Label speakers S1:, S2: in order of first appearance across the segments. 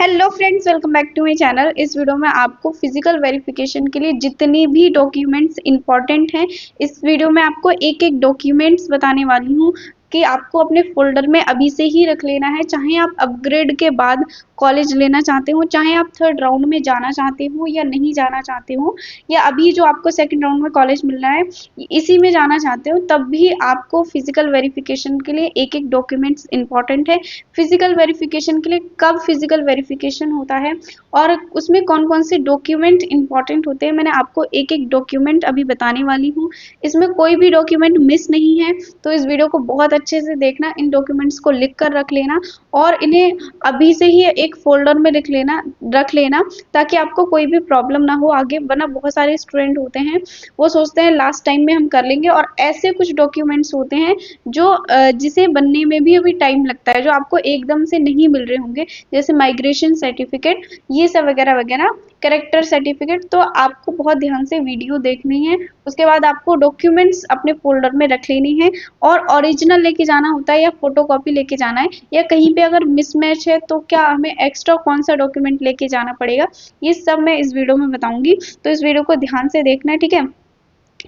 S1: Hello friends, welcome back to my channel. इस video में आपको फिजिकल वेरिफिकेशन के लिए जितने भी डॉक्यूमेंट्स इंपॉर्टेंट हैं, इस वीडियो में आपको एक एक डॉक्यूमेंट्स बताने वाली हूँ कि आपको अपने फोल्डर में अभी से ही रख लेना है। चाहे आप अपग्रेड के बाद कॉलेज लेना चाहते हो, चाहे आप थर्ड राउंड में जाना चाहते हो या नहीं जाना चाहते हो, या अभी जो आपको सेकंड राउंड में कॉलेज मिल रहा है इसी में जाना चाहते हो, तब भी आपको फिजिकल वेरिफिकेशन के लिए एक एक डॉक्यूमेंट्स इंपॉर्टेंट है। फिजिकल वेरिफिकेशन के लिए कब फिजिकल वेरिफिकेशन होता है और उसमें कौन कौन से डॉक्यूमेंट इंपॉर्टेंट होते हैं, मैंने आपको एक एक डॉक्यूमेंट अभी बताने वाली हूँ। इसमें कोई भी डॉक्यूमेंट मिस नहीं है, तो इस वीडियो को बहुत अच्छे से देखना। इन डॉक्यूमेंट्स को लिख कर रख लेना और इन्हें अभी से ही एक फोल्डर में रख लेना ताकि आपको कोई भी प्रॉब्लम ना हो आगे। वरना बहुत सारे स्टूडेंट होते हैं, वो सोचते हैं लास्ट टाइम में हम कर लेंगे, और ऐसे कुछ डॉक्यूमेंट्स होते हैं जो जिसे बनने में भी अभी टाइम लगता है, जो आपको एकदम से नहीं मिल रहे होंगे, जैसे माइग्रेशन सर्टिफिकेट, ये सब वगैरह वगैरह, करेक्टर सर्टिफिकेट। तो आपको बहुत ध्यान से वीडियो देखनी है। उसके बाद आपको डॉक्यूमेंट्स अपने फोल्डर में रख लेनी है और ओरिजिनल लेके जाना होता है या फोटोकॉपी लेके जाना है, या कहीं पे अगर मिसमैच है तो क्या हमें एक्स्ट्रा कौन सा डॉक्यूमेंट लेके जाना पड़ेगा, ये सब मैं इस वीडियो में बताऊंगी। तो इस वीडियो को ध्यान से देखना है, ठीक है।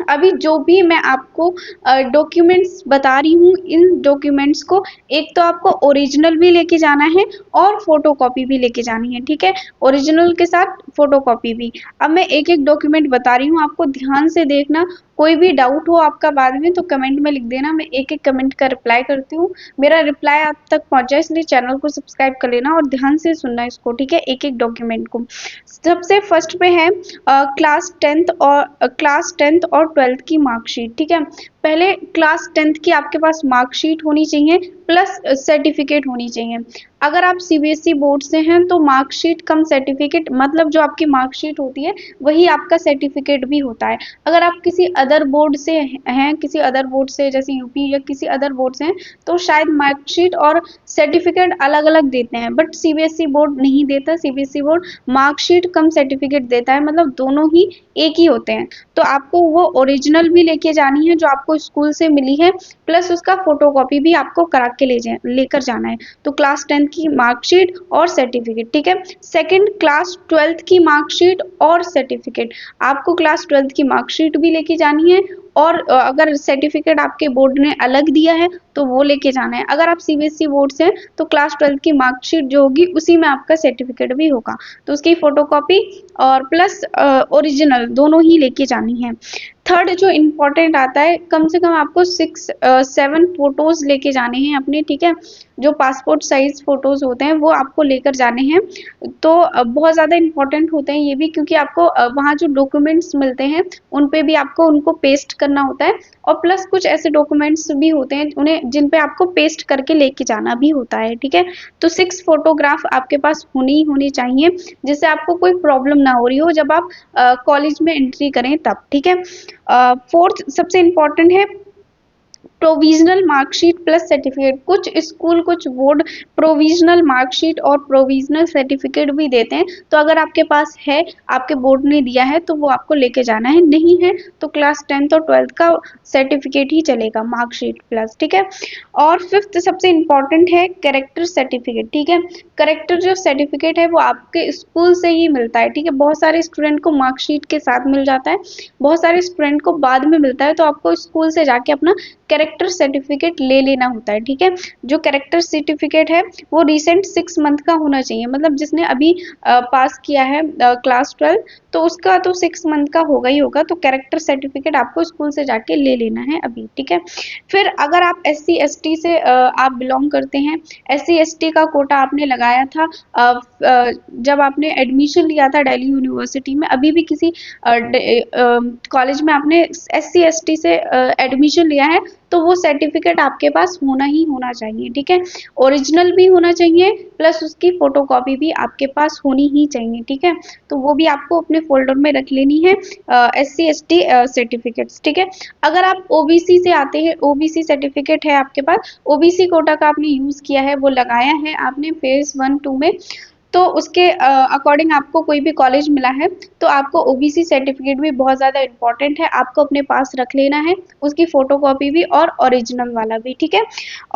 S1: अभी जो भी मैं आपको डॉक्यूमेंट्स बता रही हूँ, इन डॉक्यूमेंट्स को एक तो आपको ओरिजिनल भी लेके जाना है और फोटोकॉपी भी लेके जानी है, ठीक है। ओरिजिनल के साथ फोटोकॉपी भी। अब मैं एक एक डॉक्यूमेंट बता रही हूँ, आपको ध्यान से देखना। कोई भी डाउट हो आपका बाद में तो कमेंट में लिख देना, मैं एक एक कमेंट का रिप्लाई करती हूँ। मेरा रिप्लाई आप तक पहुंचा, इसलिए चैनल को सब्सक्राइब कर लेना और ध्यान से सुनना इसको, ठीक है, एक एक डॉक्यूमेंट को। सबसे फर्स्ट पे है क्लास टेंथ और ट्वेल्थ की मार्कशीट, ठीक है। पहले क्लास टेंथ की आपके पास मार्कशीट होनी चाहिए प्लस सर्टिफिकेट होनी चाहिए। अगर आप सीबीएसई बोर्ड से हैं तो मार्कशीट कम सर्टिफिकेट, मतलब जो आपकी मार्कशीट होती है वही आपका सर्टिफिकेट भी होता है। अगर आप किसी अदर बोर्ड से हैं, किसी अदर बोर्ड से जैसे यूपी या किसी अदर बोर्ड से हैं, तो शायद मार्कशीट और सर्टिफिकेट अलग अलग देते हैं, बट सीबीएसई बोर्ड नहीं देता। सीबीएसई बोर्ड मार्कशीट कम सर्टिफिकेट देता है, मतलब दोनों ही एक ही होते हैं। तो आपको वो ओरिजिनल भी लेके जानी है जो आपको स्कूल से मिली है, प्लस उसका फोटोकॉपी भी आपको करा के लेकर जाना है। तो क्लास टेंथ की मार्कशीट और सर्टिफिकेट, ठीक है। सेकंड, क्लास ट्वेल्थ की मार्कशीट और सर्टिफिकेट। आपको क्लास ट्वेल्थ की मार्कशीट भी लेके जानी है और अगर सर्टिफिकेट आपके बोर्ड ने अलग दिया है तो वो लेके जाना है। अगर आप सीबीएसई बोर्ड से हैं तो क्लास ट्वेल्थ की मार्कशीट जो होगी उसी में आपका सर्टिफिकेट भी होगा, तो उसकी फोटोकॉपी और प्लस ओरिजिनल दोनों ही लेके जानी है। थर्ड जो इम्पोर्टेंट आता है, कम से कम आपको 6-7 फोटोज लेके जाने हैं अपने, ठीक है। जो पासपोर्ट साइज फोटोज होते हैं वो आपको लेकर जाने हैं। तो बहुत ज़्यादा इम्पोर्टेंट होते हैं ये भी, क्योंकि आपको वहाँ जो डॉक्यूमेंट्स मिलते हैं उन पे भी आपको उनको पेस्ट करना होता है, और प्लस कुछ ऐसे डॉक्यूमेंट्स भी होते हैं उन्हें जिन पे आपको पेस्ट करके लेके जाना भी होता है, ठीक है। तो 6 फोटोग्राफ आपके पास होनी चाहिए, जिससे आपको कोई प्रॉब्लम ना हो रही हो जब आप कॉलेज में एंट्री करें तब, ठीक है। फोर्थ सबसे इम्पोर्टेंट है प्रोविजनल मार्कशीट प्लस सर्टिफिकेट। कुछ स्कूल, कुछ बोर्ड प्रोविजनल मार्कशीट और प्रोविजनल सर्टिफिकेट भी देते हैं, तो अगर आपके पास है, आपके बोर्ड ने दिया है, तो वो आपको लेके जाना है। नहीं है तो क्लास टेंथ और ट्वेल्थ का सर्टिफिकेट ही चलेगा, मार्कशीट प्लस, ठीक है। और फिफ्थ सबसे इम्पॉर्टेंट है कैरेक्टर सर्टिफिकेट, ठीक है। करेक्टर जो सर्टिफिकेट है वो आपके स्कूल से ही मिलता है, ठीक है। बहुत सारे स्टूडेंट को मार्कशीट के साथ मिल जाता है, बहुत सारे स्टूडेंट को बाद में मिलता है, तो आपको स्कूल से जाके अपना कैरेक्टर सर्टिफिकेट ले लेना होता है, ठीक है। जो कैरेक्टर सर्टिफिकेट है वो रिसेंट 6 मंथ का होना चाहिए, मतलब जिसने अभी पास किया है क्लास 12, तो उसका तो 6 मंथ का होगा ही होगा। तो कैरेक्टर सर्टिफिकेट आपको स्कूल से जाके ले लेना है अभी, ठीक है। फिर अगर आप SC ST से आप बिलोंग करते हैं, SC ST का कोटा आपने लगाया था जब आपने एडमिशन लिया था दिल्ली यूनिवर्सिटी में, अभी भी किसी कॉलेज में आपने SC ST से एडमिशन लिया है, तो वो सर्टिफिकेट आपके पास होना ही होना चाहिए, ठीक है। ओरिजिनल भी होना चाहिए प्लस उसकी फोटोकॉपी भी आपके पास होनी ही चाहिए, ठीक है। तो वो भी आपको अपने फोल्डर में रख लेनी है, SC ST सर्टिफिकेट्स, ठीक है। अगर आप OBC से आते हैं, OBC सर्टिफिकेट है आपके पास, OBC कोटा का आपने यूज किया है, वो लगाया है आपने फेज 1-2 में, तो उसके अकॉर्डिंग आपको कोई भी कॉलेज मिला है तो आपको ओबीसी सर्टिफिकेट भी बहुत ज़्यादा इम्पोर्टेंट है, आपको अपने पास रख लेना है, उसकी फ़ोटोकॉपी भी और ओरिजिनल वाला भी, ठीक है।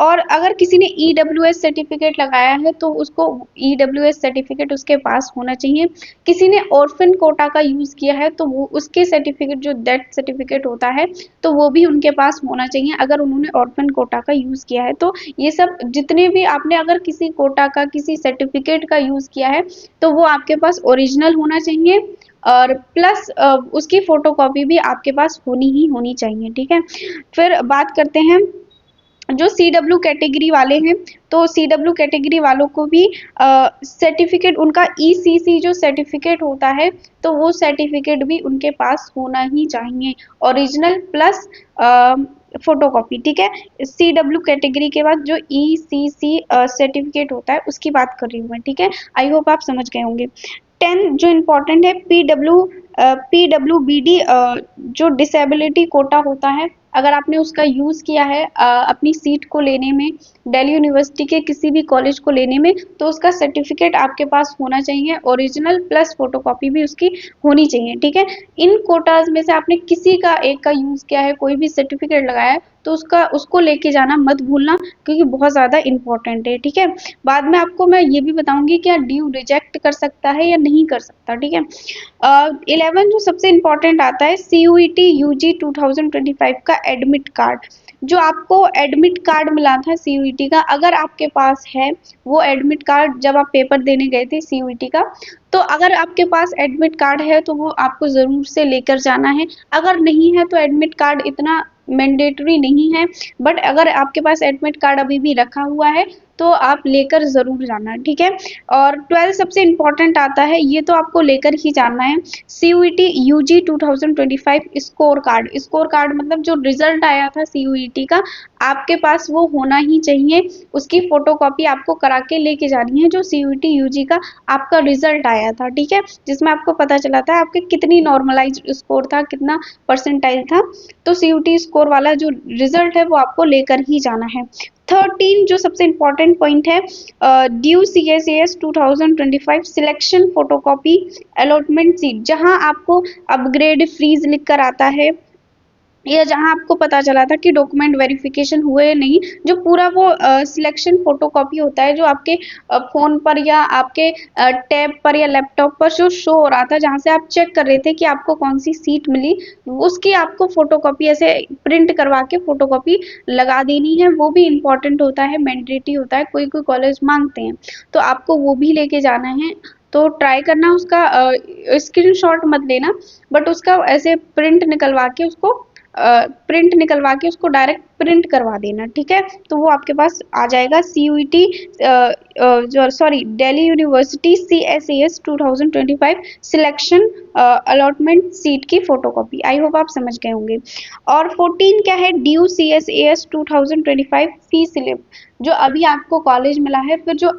S1: और अगर किसी ने ईडब्ल्यूएस सर्टिफिकेट लगाया है तो उसको ईडब्ल्यूएस सर्टिफिकेट उसके पास होना चाहिए। किसी ने ऑर्फन कोटा का यूज़ किया है तो वो उसके सर्टिफिकेट जो डेथ सर्टिफिकेट होता है तो वो भी उनके पास होना चाहिए अगर उन्होंने ऑर्फन कोटा का यूज़ किया है। तो ये सब जितने भी आपने अगर किसी कोटा का किसी सर्टिफिकेट का यूज़ किया है तो वो आपके पास ओरिजिनल होना चाहिए और प्लस उसकी फोटोकॉपी भी आपके पास होनी ही होनी चाहिए, ठीक है। फिर बात करते हैं जो सी डब्ल्यू कैटेगरी वाले हैं तो सी डब्ल्यू कैटेगरी वालों को भी सर्टिफिकेट उनका ईसीसी जो सर्टिफिकेट होता है तो वो सर्टिफिकेट भी उनके पास होना ही चाहिए, ओरिजिनल प्लस फोटोकॉपी, ठीक है। सी डब्ल्यू कैटेगरी के बाद जो ईसीसी सर्टिफिकेट होता है उसकी बात कर रही हूँ मैं, ठीक है। आई होप आप समझ गए होंगे। 10 जो इम्पोर्टेंट है पीडब्ल्यूबीडी जो डिसेबिलिटी कोटा होता है, अगर आपने उसका यूज़ किया है अपनी सीट को लेने में, दिल्ली यूनिवर्सिटी के किसी भी कॉलेज को लेने में, तो उसका सर्टिफिकेट आपके पास होना चाहिए, ओरिजिनल प्लस फोटोकॉपी भी उसकी होनी चाहिए, ठीक है। इन कोटाज में से आपने किसी का एक का यूज़ किया है, कोई भी सर्टिफिकेट लगाया है तो उसको लेके जाना मत भूलना क्योंकि बहुत ज़्यादा इंपॉर्टेंट है, ठीक है। बाद में आपको मैं ये भी बताऊंगी कि ड्यू रिजेक्ट कर सकता है या नहीं कर सकता, ठीक है। 11 जो सबसे इम्पोर्टेंट आता है CUET UG 2025 का एडमिट कार्ड। जो आपको एडमिट कार्ड मिला था CUET का, अगर आपके पास है वो एडमिट कार्ड जब आप पेपर देने गए थे CUET का, तो अगर आपके पास एडमिट कार्ड है तो वो आपको ज़रूर से लेकर जाना है। अगर नहीं है तो एडमिट कार्ड इतना मैंडेटरी नहीं है, बट अगर आपके पास एडमिट कार्ड अभी भी रखा हुआ है तो आप लेकर ज़रूर जाना, ठीक है। और 12 सबसे इम्पोर्टेंट आता है, ये तो आपको लेकर ही जाना है, CUET UG 2025 स्कोर कार्ड मतलब जो रिजल्ट आया था CUET का, आपके पास वो होना ही चाहिए। उसकी फोटोकॉपी आपको करा के लेके जानी है जो CUET UG का आपका रिजल्ट आया था, ठीक है, जिसमें आपको पता चला था आपके कितनी नॉर्मलाइज स्कोर था, कितना परसेंटाइल था। तो CUET स्कोर वाला जो रिजल्ट है वो आपको लेकर ही जाना है। 13 जो सबसे इम्पोर्टेंट पॉइंट है, due CSAS 2025 selection photocopy allotment seat, जहां आपको अपग्रेड फ्रीज लिख कर आता है या जहां आपको पता चला था कि डॉक्यूमेंट वेरिफिकेशन हुए नहीं, जो पूरा वो सिलेक्शन फोटोकॉपी होता है जो आपके फ़ोन पर या आपके टैब पर या लैपटॉप पर जो शो हो रहा था, जहां से आप चेक कर रहे थे कि आपको कौन सी सीट मिली, उसकी आपको फोटोकॉपी ऐसे प्रिंट करवा के फोटोकॉपी लगा देनी है। वो भी इम्पॉर्टेंट होता है, मैंडेटरी होता है, कोई कोई कॉलेज मांगते हैं, तो आपको वो भी लेके जाना है। तो ट्राई करना उसका स्क्रीनशॉट मत लेना, बट उसका ऐसे प्रिंट निकलवा के उसको डायरेक्ट प्रिंट करवा देना, ठीक है। तो वो आपके पास आ जाएगा CUET जो sorry Delhi university CSAS 2025 selection allotment seat की फोटोकॉपी। आई होप आप समझ गए होंगे। और 14 क्या है, ड्यू CSAS 2025 फी स्लिप, जो अभी आपको कॉलेज मिला है, फिर जो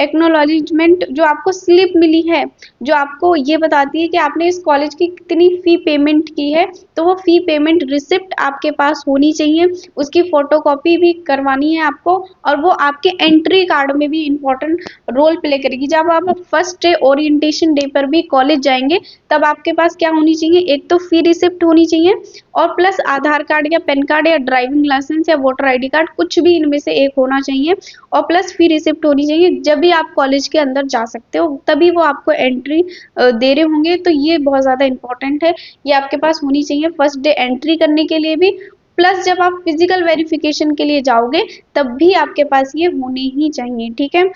S1: एक्नोलॉजमेंट जो आपको स्लिप मिली है जो आपको ये बताती है कि आपने इस कॉलेज की कितनी फ़ी पेमेंट की है, तो वो फ़ी पेमेंट रिसिप्ट आपके पास होनी चाहिए, उसकी फ़ोटोकॉपी भी करवानी है आपको, और वो आपके एंट्री कार्ड में भी इम्पोर्टेंट रोल प्ले करेगी। जब आप फर्स्ट डे ओरिएंटेशन डे पर भी कॉलेज जाएंगे तब आपके पास क्या होनी चाहिए, एक तो फ़ी रिसिप्ट होनी चाहिए और प्लस आधार कार्ड या पैन कार्ड या ड्राइविंग लाइसेंस या वोटर ID कार्ड, कुछ भी इनमें से एक होना चाहिए, और प्लस फ़ी रिसिप्ट होनी चाहिए। जब भी आप कॉलेज के अंदर जा सकते हो तभी वो आपको एंट्री दे रहे होंगे, तो ये बहुत ज़्यादा इंपॉर्टेंट है, ये आपके पास होनी चाहिए फर्स्ट डे एंट्री करने के लिए भी, प्लस जब आप फिजिकल वेरिफिकेशन के लिए जाओगे तब भी आपके पास ये होने ही चाहिए, ठीक है।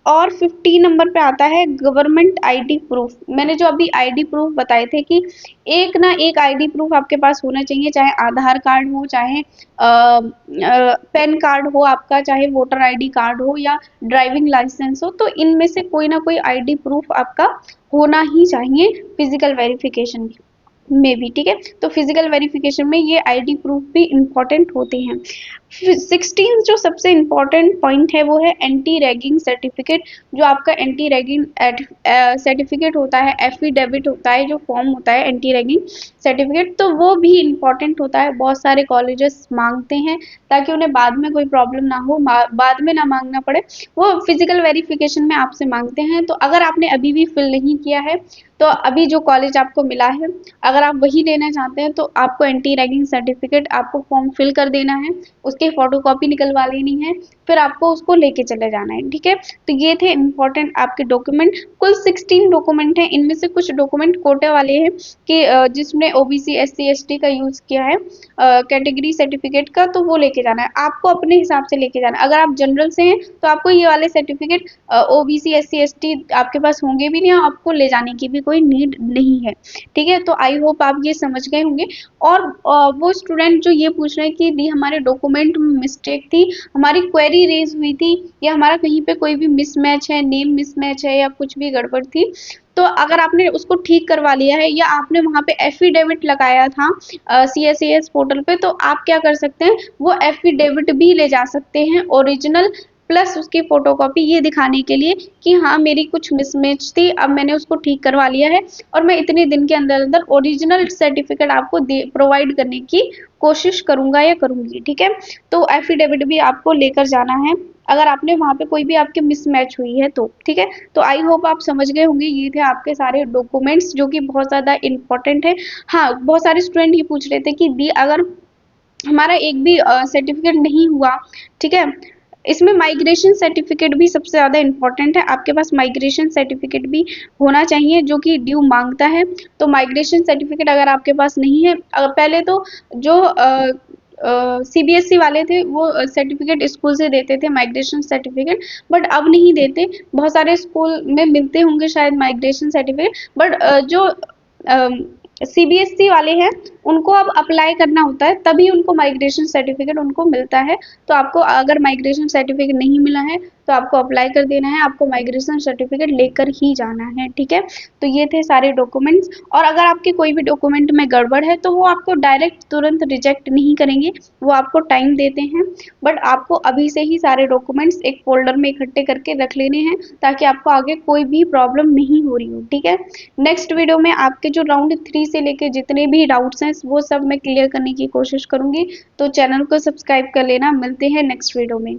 S1: और 15 नंबर पे आता है गवर्नमेंट ID प्रूफ। मैंने जो अभी ID प्रूफ बताए थे कि एक ना एक ID प्रूफ आपके पास होना चाहिए, चाहे आधार कार्ड हो, चाहे पैन कार्ड हो आपका, चाहे वोटर ID कार्ड हो या ड्राइविंग लाइसेंस हो, तो इनमें से कोई ना कोई ID प्रूफ आपका होना ही चाहिए फिजिकल वेरिफिकेशन में भी, ठीक है। तो फिजिकल वेरिफिकेशन में ये आईडी प्रूफ भी इम्पोर्टेंट होते हैं। 16 जो सबसे इम्पोर्टेंट पॉइंट है वो है एंटी रैगिंग सर्टिफिकेट। जो आपका एंटी रैगिंग सर्टिफिकेट होता है, एफिडेविट होता है, जो फॉर्म होता है एंटी रैगिंग सर्टिफिकेट, तो वो भी इम्पोर्टेंट होता है। बहुत सारे कॉलेजेस मांगते हैं ताकि उन्हें बाद में कोई प्रॉब्लम ना हो, बाद में ना मांगना पड़े, वो फिजिकल वेरिफिकेशन में आपसे मांगते हैं। तो अगर आपने अभी भी फिल नहीं किया है तो अभी जो कॉलेज आपको मिला है, अगर आप वही लेना चाहते हैं तो आपको एंटी रैगिंग सर्टिफिकेट, आपको फॉर्म फिल कर देना है, उसकी फोटोकॉपी निकलवा लेनी है, फिर आपको उसको लेके चले जाना है, ठीक है। तो ये थे इंपॉर्टेंट आपके डॉक्यूमेंट। कुल 16 डॉक्यूमेंट हैं, इनमें से कुछ डॉक्यूमेंट कोटे वाले हैं कि जिसने ओबीसी एससी एसटी का यूज किया है कैटेगरी सर्टिफिकेट का, तो वो लेके जाना है, आपको अपने हिसाब से लेके जाना है। अगर आप जनरल से हैं तो आपको ये वाले सर्टिफिकेट ओबीसी एससी एसटी आपके पास होंगे भी नहीं, आपको ले जाने की भी कोई नीड नहीं है, ठीक है। तो आई होप आप ये समझ गए होंगे। और वो स्टूडेंट जो ये पूछ रहे हैं कि दी हमारे डॉक्यूमेंट में मिस्टेक थी, हमारी क्वेरी रेज हुई थी, या हमारा कहीं पे कोई भी मिसमैच है, नेम मिसमैच है, या कुछ भी गड़बड़ थी, तो अगर आपने उसको ठीक करवा लिया है या आपने वहां पे एफिडेविट लगाया था CSAS पोर्टल पे, तो आप क्या कर सकते हैं, वो एफिडेविट भी ले जा सकते हैं ओरिजिनल प्लस उसकी फोटोकॉपी, ये दिखाने के लिए कि हाँ मेरी कुछ मिसमैच थी, अब मैंने उसको ठीक करवा लिया है और मैं इतने दिन के अंदर अंदर ओरिजिनल सर्टिफिकेट आपको प्रोवाइड करने की कोशिश करूंगा या करूंगी, ठीक है। तो एफिडेविट भी आपको लेकर जाना है अगर आपने वहां पे कोई भी आपके मिसमैच हुई है तो, ठीक है। तो आई होप आप समझ गए होंगे, ये थे आपके सारे डॉक्यूमेंट्स जो कि बहुत ज्यादा इंपॉर्टेंट है। हाँ, बहुत सारे स्टूडेंट ये पूछ रहे थे कि दी अगर हमारा एक भी सर्टिफिकेट नहीं हुआ, ठीक है, इसमें माइग्रेशन सर्टिफिकेट भी सबसे ज़्यादा इम्पोर्टेंट है, आपके पास माइग्रेशन सर्टिफिकेट भी होना चाहिए जो कि ड्यू मांगता है। तो माइग्रेशन सर्टिफिकेट अगर आपके पास नहीं है, पहले तो जो CBSE वाले थे वो सर्टिफिकेट स्कूल से देते थे माइग्रेशन सर्टिफिकेट, बट अब नहीं देते। बहुत सारे स्कूल में मिलते होंगे शायद माइग्रेशन सर्टिफिकेट, बट जो CBSE वाले हैं उनको अब अप्लाई करना होता है, तभी उनको माइग्रेशन सर्टिफिकेट उनको मिलता है। तो आपको अगर माइग्रेशन सर्टिफिकेट नहीं मिला है तो आपको अप्लाई कर देना है, आपको माइग्रेशन सर्टिफिकेट लेकर ही जाना है, ठीक है। तो ये थे सारे डॉक्यूमेंट्स। और अगर आपके कोई भी डॉक्यूमेंट में गड़बड़ है तो वो आपको डायरेक्ट तुरंत रिजेक्ट नहीं करेंगे, वो आपको टाइम देते हैं, बट आपको अभी से ही सारे डॉक्यूमेंट्स एक फोल्डर में इकट्ठे करके रख लेने हैं ताकि आपको आगे कोई भी प्रॉब्लम नहीं हो रही हो, ठीक है। नेक्स्ट वीडियो में आपके जो राउंड 3 से लेके जितने भी डाउट्स हैं वो सब मैं क्लियर करने की कोशिश करूंगी। तो चैनल को सब्सक्राइब कर लेना, मिलते हैं नेक्स्ट वीडियो में।